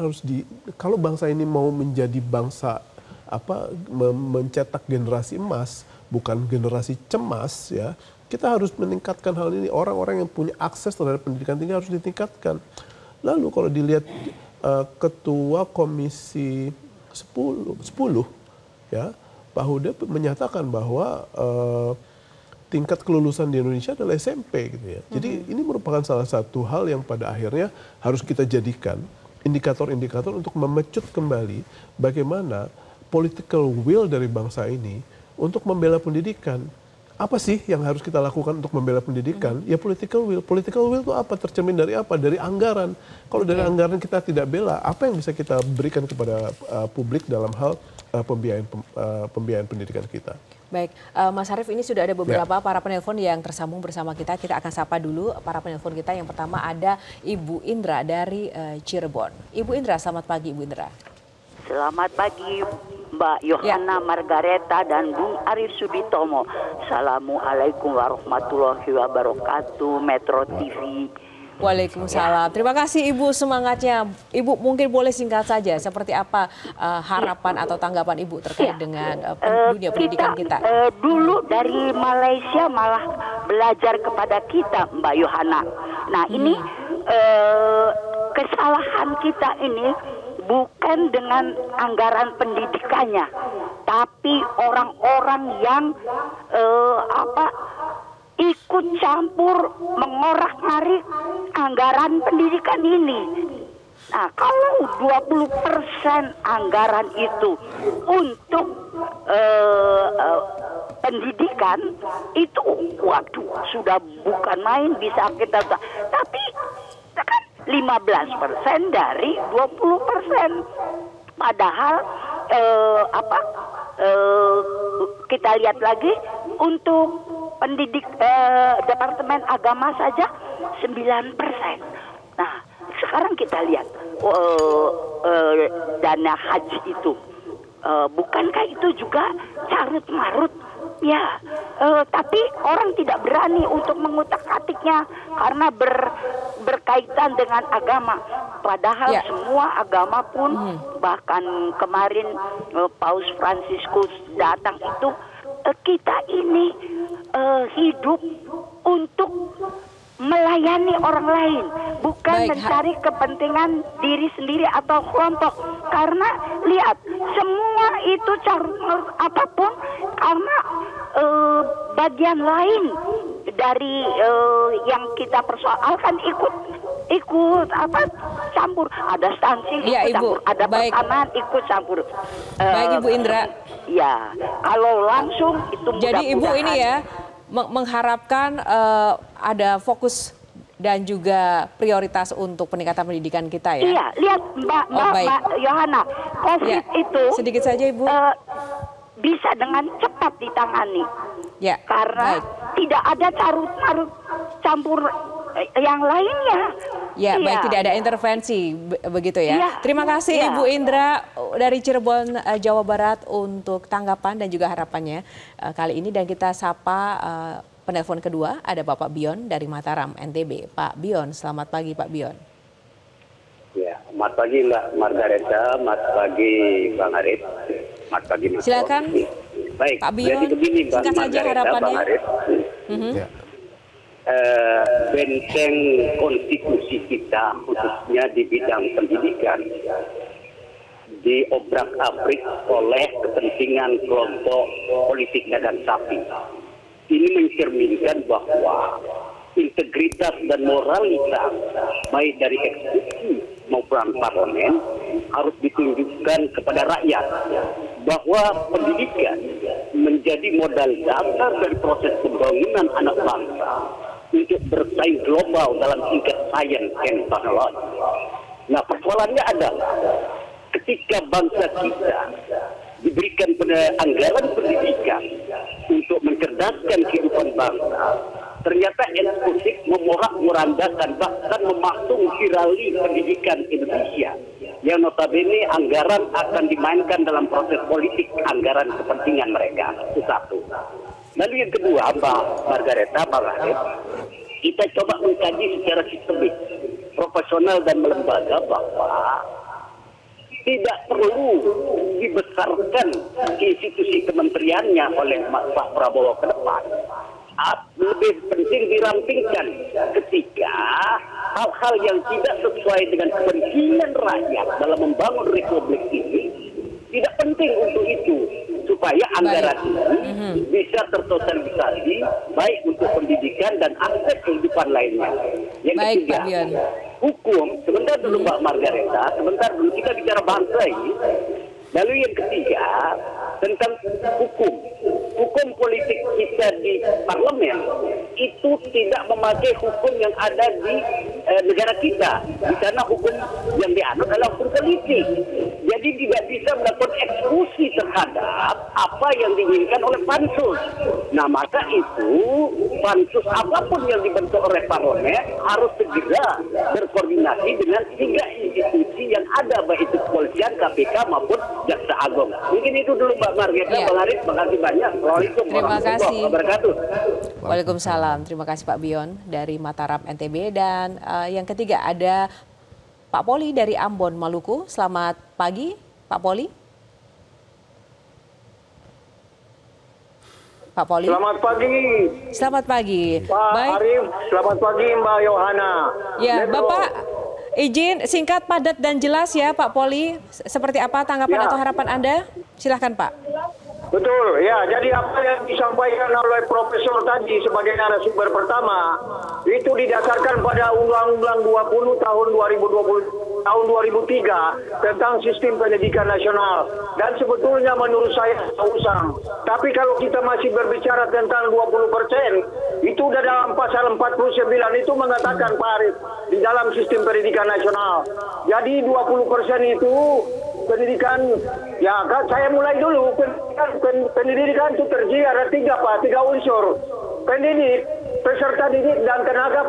Speaker 2: kalau bangsa ini mau menjadi bangsa mencetak generasi emas, bukan generasi cemas ya. Kita harus meningkatkan hal ini. Orang-orang yang punya akses terhadap pendidikan tinggi harus ditingkatkan. Lalu kalau dilihat Ketua Komisi 10 ya, Pak Huda menyatakan bahwa tingkat kelulusan di Indonesia adalah SMP gitu ya. Jadi ini merupakan salah satu hal yang pada akhirnya harus kita jadikan indikator-indikator untuk memecut kembali bagaimana political will dari bangsa ini untuk membela pendidikan. Apa sih yang harus kita lakukan untuk membela pendidikan? Ya political will. Political will itu apa? Tercermin dari apa? Dari anggaran. Kalau dari anggaran kita tidak bela, apa yang bisa kita berikan kepada publik dalam hal pembiayaan pendidikan kita?
Speaker 1: Baik, Mas Arief, ini sudah ada beberapa para penelpon yang tersambung bersama kita. Kita akan sapa dulu para penelpon kita. Yang pertama ada Ibu Indra dari Cirebon. Ibu Indra, selamat pagi Ibu Indra.
Speaker 6: Selamat pagi Mbak Yohana Margareta dan Bung Arief Suditomo. Assalamualaikum warahmatullahi wabarakatuh, Metro TV.
Speaker 1: Waalaikumsalam. Terima kasih Ibu semangatnya. Ibu mungkin boleh singkat saja seperti apa harapan atau tanggapan Ibu terkait dengan dunia pendidikan kita.
Speaker 6: Dulu dari Malaysia malah belajar kepada kita, Mbak Yohana. Nah ini kesalahan kita ini bukan dengan anggaran pendidikannya, tapi orang-orang yang ikut campur mengorak-ngarik anggaran pendidikan ini. Nah, kalau 20% anggaran itu untuk pendidikan itu, waduh, sudah bukan main, bisa kita. Tapi kan 15% dari 20%. Padahal kita lihat lagi untuk Departemen Agama saja 9%. Nah, sekarang kita lihat dana haji itu, bukankah itu juga carut marut? Ya, tapi orang tidak berani untuk mengutak-atiknya karena berkaitan dengan agama. Padahal semua agama pun, bahkan kemarin Paus Fransiskus datang itu, kita ini hidup untuk melayani orang lain, bukan mencari kepentingan diri sendiri atau kelompok. Karena lihat, semua itu carut apapun karena bagian lain dari yang kita persoalkan ikut campur. Ada stunting ikut campur, ada pertanahan ikut campur.
Speaker 1: Baik Ibu Indra.
Speaker 6: Ya, kalau langsung itu
Speaker 1: jadi Ibu ini ya mengharapkan ada fokus dan juga prioritas untuk peningkatan pendidikan kita ya.
Speaker 6: Iya, lihat Mbak Yohana, COVID itu
Speaker 1: sedikit saja Ibu
Speaker 6: bisa dengan cepat ditangani.
Speaker 1: Ya.
Speaker 6: Karena tidak ada carut-marut campur yang lainnya.
Speaker 1: Ya, baik, tidak ada intervensi begitu ya. Terima kasih Ibu Indra dari Cirebon, Jawa Barat untuk tanggapan dan juga harapannya kali ini. Dan kita sapa penelpon kedua, ada Bapak Bion dari Mataram, NTB. Pak Bion, selamat pagi Pak Bion.
Speaker 7: Ya, selamat pagi Mbak Margareta, selamat pagi Bang Arif, selamat pagi Mas.
Speaker 1: Silakan.
Speaker 7: Baik,
Speaker 1: Pak Bion,
Speaker 7: begini,
Speaker 1: singkat saja harapannya.
Speaker 7: Bang Arif. Benteng konstitusi kita khususnya di bidang pendidikan diobrak-abrik oleh kepentingan kelompok politik dagang sapi. Ini mencerminkan bahwa integritas dan moralitas baik dari eksekutif maupun parlemen harus ditunjukkan kepada rakyat, bahwa pendidikan menjadi modal dasar dari proses pembangunan anak bangsa untuk bersaing global dalam tingkat sains dan teknologi. Nah, persoalannya adalah ketika bangsa kita diberikan anggaran pendidikan untuk mencerdaskan kehidupan bangsa, ternyata eksekutif memorak-morandakan bahkan memasung virali pendidikan Indonesia yang notabene anggaran akan dimainkan dalam proses politik anggaran kepentingan mereka. Itu satu. Lalu yang kedua, Mbak Margareta, Bang Arif, kita coba mengkaji secara sistemik, profesional dan melembaga bahwa tidak perlu dibesarkan institusi kementeriannya oleh Pak Prabowo ke depan. Lebih penting dirampingkan ketika hal-hal yang tidak sesuai dengan kepentingan rakyat dalam membangun republik ini tidak penting untuk itu, supaya anggaran ini bisa tersosialisasi baik untuk pendidikan dan aspek kehidupan lainnya. Yang ketiga, hukum. Sebentar dulu Mbak Margareta, sebentar dulu kita bicara bangsa ini. Lalu yang ketiga tentang hukum. Hukum politik kita di parlemen itu tidak memakai hukum yang ada di negara kita. Di sana hukum yang dianut adalah hukum politik. Jadi tidak bisa melakukan eksekusi terhadap apa yang diinginkan oleh pansus. Nah, maka itu pansus apapun yang dibentuk oleh parlemen harus segera berkoordinasi dengan 3 institusi yang ada, baik itu kepolisian, KPK maupun Jaksa Agung. Mungkin itu dulu Mbak Margareta, Bang Arif, terima kasih banyak. Assalamualaikum warahmatullahi wabarakatuh.
Speaker 1: Waalaikumsalam. Terima kasih Pak Bion dari Mataram, NTB. Dan yang ketiga ada Pak Poli dari Ambon, Maluku. Selamat pagi, Pak Poli. Pak Poli.
Speaker 8: Selamat pagi.
Speaker 1: Selamat pagi.
Speaker 8: Pak Arif, selamat pagi Mbak Yohana.
Speaker 1: Ya, Bapak izin singkat, padat dan jelas ya Pak Poli. Seperti apa tanggapan atau harapan Anda? Silahkan Pak.
Speaker 8: Betul, ya. Jadi apa yang disampaikan oleh Profesor tadi sebagai narasumber pertama, itu didasarkan pada Undang-Undang 20 tahun 2020 tahun 2003 tentang sistem pendidikan nasional. Dan sebetulnya menurut saya usang. Tapi kalau kita masih berbicara tentang 20%, itu udah dalam pasal 49 itu mengatakan Pak Arif, di dalam sistem pendidikan nasional. Jadi 20% itu pendidikan, ya kan saya mulai dulu. Pendidikan itu terdiri ada 3 unsur. Pendidik, peserta didik dan tenaga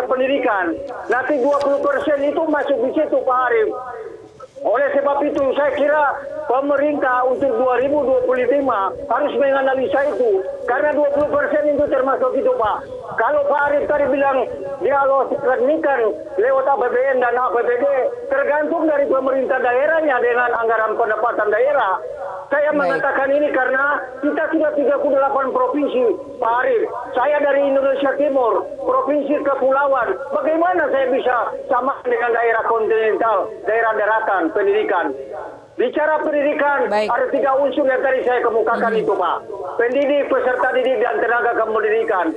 Speaker 8: pendidikan. Nanti 20% itu masuk di situ Pak Arief. Oleh sebab itu saya kira pemerintah untuk 2025 harus menganalisa itu. Karena 20% itu termasuk itu Pak. Kalau Pak Arief tadi bilang dialokasikan lewat APBN dan APBD, tergantung dari pemerintah daerahnya dengan anggaran pendapatan daerah. Saya mengatakan ini karena kita sudah 38 provinsi, Pak Arief. Saya dari Indonesia Timur, provinsi kepulauan. Bagaimana saya bisa sama dengan daerah kontinental, daerah daratan, pendidikan? Bicara pendidikan, ada 3 unsur yang tadi saya kemukakan itu, Pak. Pendidik, peserta didik, dan tenaga kependidikan.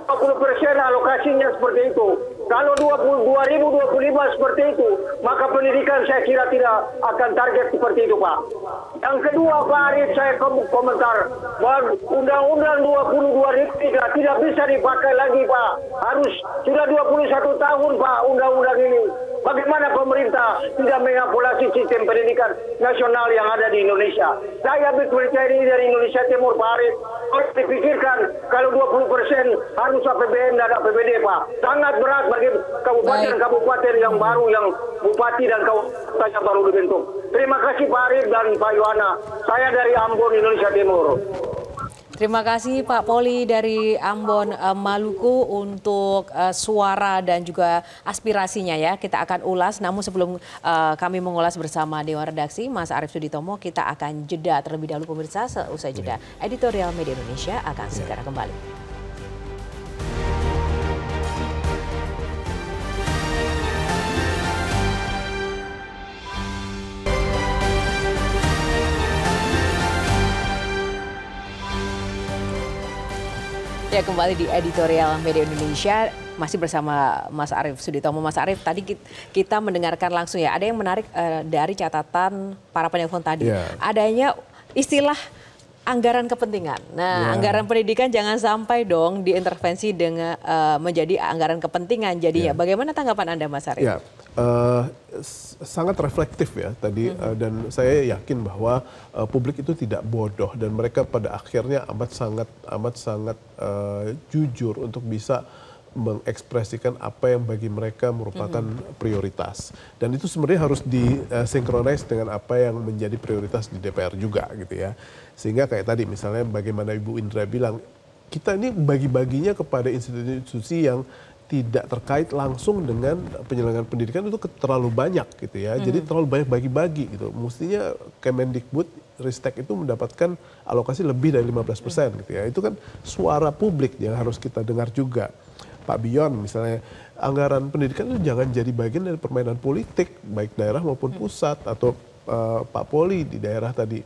Speaker 8: 20% alokasinya seperti itu. Kalau 2025 seperti itu, maka pendidikan saya kira tidak akan target seperti itu, Pak. Yang kedua, Pak Arief, saya komentar bahwa Undang-Undang 2023 tidak bisa dipakai lagi, Pak. Harus sudah 21 tahun, Pak, undang-undang ini. Bagaimana pemerintah tidak mengakulasi sistem pendidikan nasional yang ada di Indonesia? Saya percaya ini dari Indonesia Timur, Pak Arief. Harus dipikirkan kalau 20% harus APBN dan APBD, Pak. Sangat berat bagi kabupaten-kabupaten yang baru, yang bupati dan kabupaten yang baru dibentuk. Terima kasih Pak Arief dan Pak Yohana. Saya dari Ambon, Indonesia Timur.
Speaker 1: Terima kasih Pak Poli dari Ambon, Maluku untuk suara dan juga aspirasinya ya. Kita akan ulas, namun sebelum kami mengulas bersama Dewan Redaksi, Mas Arief Suditomo, kita akan jeda terlebih dahulu pemirsa. Seusai jeda, Editorial Media Indonesia akan segera kembali. Ya, kembali di Editorial Media Indonesia, masih bersama Mas Arief Suditomo. Mas Arief, tadi kita mendengarkan langsung ya, ada yang menarik dari catatan para penelpon tadi. Adanya istilah anggaran kepentingan. Nah, anggaran pendidikan jangan sampai dong diintervensi dengan menjadi anggaran kepentingan jadinya. Bagaimana tanggapan Anda, Mas Arief?
Speaker 2: Ya, sangat reflektif ya tadi, dan saya yakin bahwa publik itu tidak bodoh dan mereka pada akhirnya amat sangat jujur untuk bisa mengekspresikan apa yang bagi mereka merupakan prioritas, dan itu sebenarnya harus disinkronize dengan apa yang menjadi prioritas di DPR juga gitu ya. Sehingga kayak tadi misalnya bagaimana Ibu Indra bilang, kita ini bagi-baginya kepada institusi yang tidak terkait langsung dengan penyelenggaraan pendidikan itu terlalu banyak gitu ya. Jadi terlalu banyak bagi-bagi gitu. Mestinya Kemendikbud Ristek itu mendapatkan alokasi lebih dari 15% gitu ya. Itu kan suara publik yang harus kita dengar juga. Pak Bion misalnya, anggaran pendidikan itu jangan jadi bagian dari permainan politik baik daerah maupun pusat, atau Pak Poli di daerah tadi.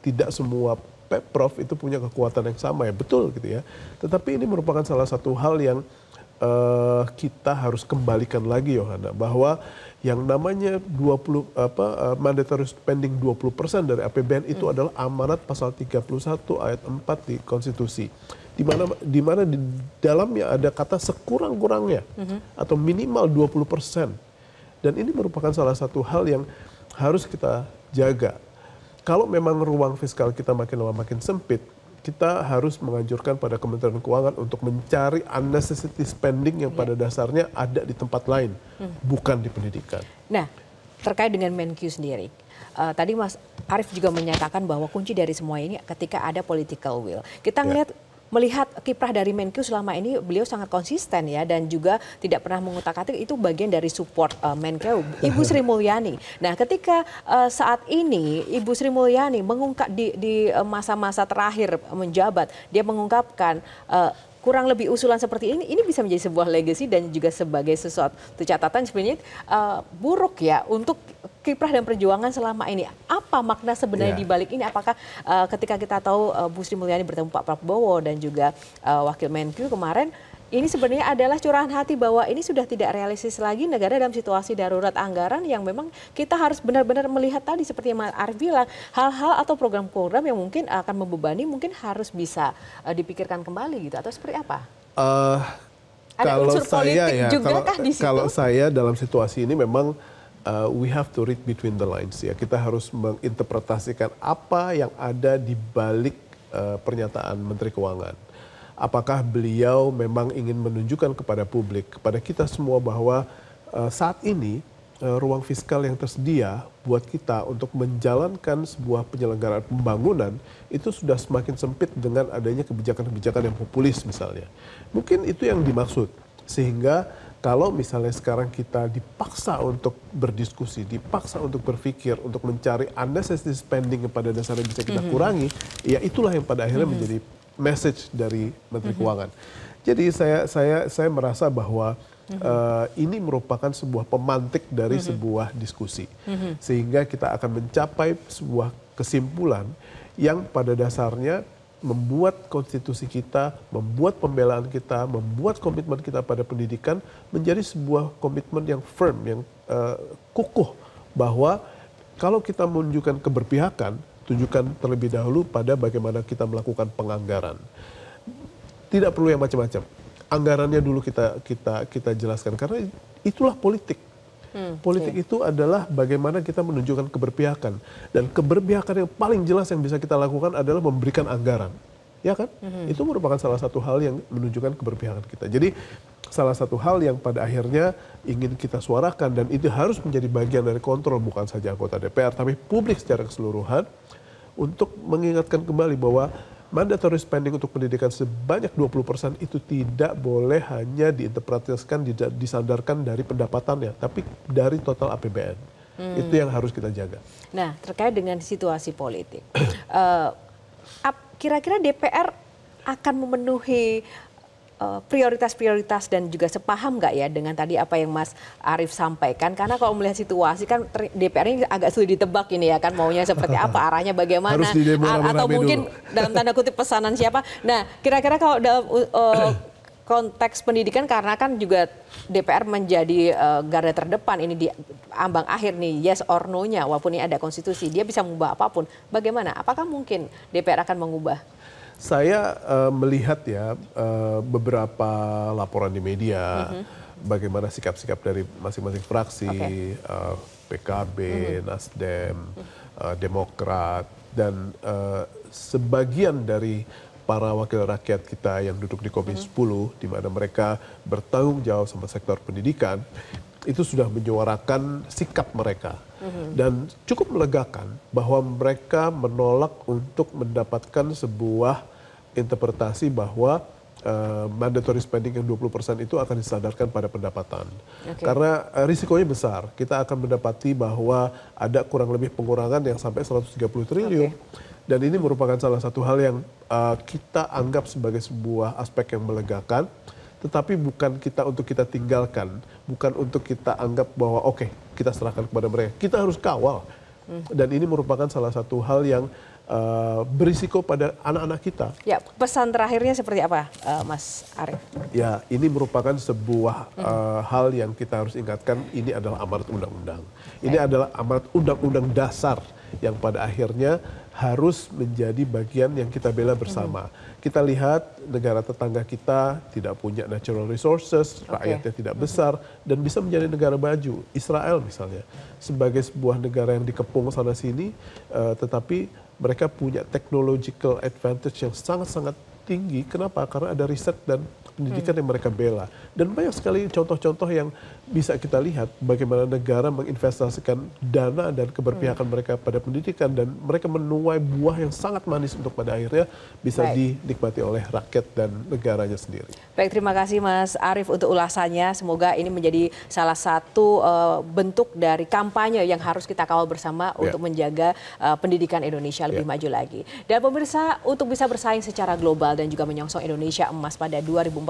Speaker 2: Tidak semua Pemprov itu punya kekuatan yang sama ya, betul gitu ya. Tetapi ini merupakan salah satu hal yang kita harus kembalikan lagi, Yohana, bahwa yang namanya mandatory spending 20% dari APBN itu adalah amanat pasal 31 ayat 4 di konstitusi. Di mana di dalamnya ada kata sekurang-kurangnya atau minimal 20%. Dan ini merupakan salah satu hal yang harus kita jaga. Kalau memang ruang fiskal kita makin lama makin sempit, kita harus menganjurkan pada Kementerian Keuangan untuk mencari unnecessary spending yang pada dasarnya ada di tempat lain, bukan di pendidikan.
Speaker 1: Nah, terkait dengan Menkyu sendiri, tadi Mas Arief juga menyatakan bahwa kunci dari semua ini ketika ada political will. Kita melihat kiprah dari Menkyu selama ini, beliau sangat konsisten ya, dan juga tidak pernah mengutak-atik, itu bagian dari support Menkyu, Ibu Sri Mulyani. Nah, ketika saat ini Ibu Sri Mulyani mengungkap di masa-masa terakhir menjabat, dia mengungkapkan kurang lebih usulan seperti ini bisa menjadi sebuah legacy dan juga sebagai sesuatu catatan sebenarnya buruk ya untuk kiprah dan perjuangan selama ini. Apa makna sebenarnya di balik ini? Apakah ketika kita tahu Bu Sri Mulyani bertemu Pak Prabowo dan juga Wakil Menkyu kemarin, ini sebenarnya adalah curahan hati bahwa ini sudah tidak realistis lagi negara dalam situasi darurat anggaran yang memang kita harus benar-benar melihat tadi seperti yang Mas Arief bilang, hal-hal atau program-program yang mungkin akan membebani mungkin harus bisa dipikirkan kembali gitu, atau seperti apa? Ada unsur politik juga kah di situ?
Speaker 2: Kalau saya dalam situasi ini memang we have to read between the lines ya. Kita harus menginterpretasikan apa yang ada di balik pernyataan Menteri Keuangan. apakah beliau memang ingin menunjukkan kepada publik, kepada kita semua bahwa saat ini ruang fiskal yang tersedia buat kita untuk menjalankan sebuah penyelenggaraan pembangunan itu sudah semakin sempit dengan adanya kebijakan-kebijakan yang populis misalnya. Mungkin itu yang dimaksud. Sehingga kalau misalnya sekarang kita dipaksa untuk berdiskusi, dipaksa untuk berpikir, untuk mencari unnecessary spending yang pada dasarnya bisa kita kurangi, ya itulah yang pada akhirnya menjadi message dari Menteri Keuangan. Jadi saya merasa bahwa ini merupakan sebuah pemantik dari sebuah diskusi. Sehingga kita akan mencapai sebuah kesimpulan yang pada dasarnya membuat konstitusi kita, membuat pembelaan kita, membuat komitmen kita pada pendidikan menjadi sebuah komitmen yang firm, yang kukuh. Bahwa kalau kita menunjukkan keberpihakan, tunjukkan terlebih dahulu pada bagaimana kita melakukan penganggaran. Tidak perlu yang macam-macam. Anggarannya dulu kita jelaskan karena itulah politik. Politik itu adalah bagaimana kita menunjukkan keberpihakan, dan keberpihakan yang paling jelas yang bisa kita lakukan adalah memberikan anggaran, ya kan? Itu merupakan salah satu hal yang menunjukkan keberpihakan kita. Jadi salah satu hal yang pada akhirnya ingin kita suarakan, dan itu harus menjadi bagian dari kontrol bukan saja anggota DPR tapi publik secara keseluruhan, untuk mengingatkan kembali bahwa mandatory spending untuk pendidikan sebanyak 20% itu tidak boleh hanya diinterpretasikan, disandarkan dari pendapatannya, tapi dari total APBN. Itu yang harus kita jaga.
Speaker 1: Nah, terkait dengan situasi politik, kira-kira DPR akan memenuhi prioritas-prioritas dan juga sepaham nggak ya dengan tadi apa yang Mas Arief sampaikan? Karena kalau melihat situasi kan DPR ini agak sulit ditebak ini ya kan, maunya seperti apa, arahnya bagaimana, atau mungkin dulu, dalam tanda kutip pesanan siapa. Nah, kira-kira kalau dalam konteks pendidikan, karena kan juga DPR menjadi garda terdepan ini di ambang akhir nih, yes or no-nya, walaupun ini ada konstitusi, dia bisa mengubah apapun. Bagaimana? Apakah mungkin DPR akan mengubah?
Speaker 2: Saya melihat ya beberapa laporan di media, bagaimana sikap-sikap dari masing-masing fraksi, PKB, Nasdem, Demokrat, dan sebagian dari para wakil rakyat kita yang duduk di Komisi 10, di mana mereka bertanggung jawab sama sektor pendidikan, itu sudah menyuarakan sikap mereka. Dan cukup melegakan bahwa mereka menolak untuk mendapatkan sebuah interpretasi bahwa mandatory spending yang 20% itu akan disandarkan pada pendapatan. Karena risikonya besar. Kita akan mendapati bahwa ada kurang lebih pengurangan yang sampai 130 triliun. Dan ini merupakan salah satu hal yang kita anggap sebagai sebuah aspek yang melegakan, tetapi bukan kita untuk kita tinggalkan, bukan untuk kita anggap bahwa oke, kita serahkan kepada mereka. Kita harus kawal. Dan ini merupakan salah satu hal yang berisiko pada anak-anak kita. Ya,
Speaker 1: pesan terakhirnya seperti apa, Mas Arief?
Speaker 2: Ya, ini merupakan sebuah hal yang kita harus ingatkan. Ini adalah amanat undang-undang. Ini adalah amanat undang-undang dasar yang pada akhirnya harus menjadi bagian yang kita bela bersama. Kita lihat negara tetangga kita tidak punya natural resources, rakyatnya tidak besar, dan bisa menjadi negara maju. Israel misalnya, sebagai sebuah negara yang dikepung sana-sini, tetapi mereka punya technological advantage yang sangat-sangat tinggi. Kenapa? Karena ada riset dan pendidikan yang mereka bela. Dan banyak sekali contoh-contoh yang bisa kita lihat bagaimana negara menginvestasikan dana dan keberpihakan mereka pada pendidikan, dan mereka menuai buah yang sangat manis untuk pada akhirnya bisa dinikmati oleh rakyat dan negaranya sendiri.
Speaker 1: Baik, terima kasih Mas Arief untuk ulasannya. Semoga ini menjadi salah satu bentuk dari kampanye yang harus kita kawal bersama untuk menjaga pendidikan Indonesia lebih maju lagi. Dan pemirsa, untuk bisa bersaing secara global dan juga menyongsong Indonesia emas pada 2045,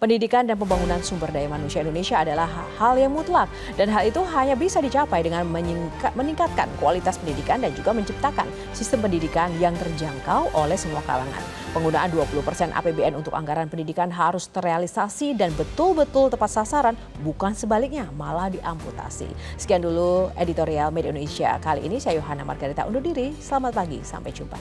Speaker 1: pendidikan dan pembangunan sumber daya manusia Indonesia adalah hal yang mutlak, dan hal itu hanya bisa dicapai dengan meningkatkan kualitas pendidikan dan juga menciptakan sistem pendidikan yang terjangkau oleh semua kalangan. Penggunaan 20% APBN untuk anggaran pendidikan harus terrealisasi dan betul-betul tepat sasaran, bukan sebaliknya malah diamputasi. Sekian dulu editorial Media Indonesia kali ini. Saya Yohana Margarita undur diri. Selamat pagi, sampai jumpa.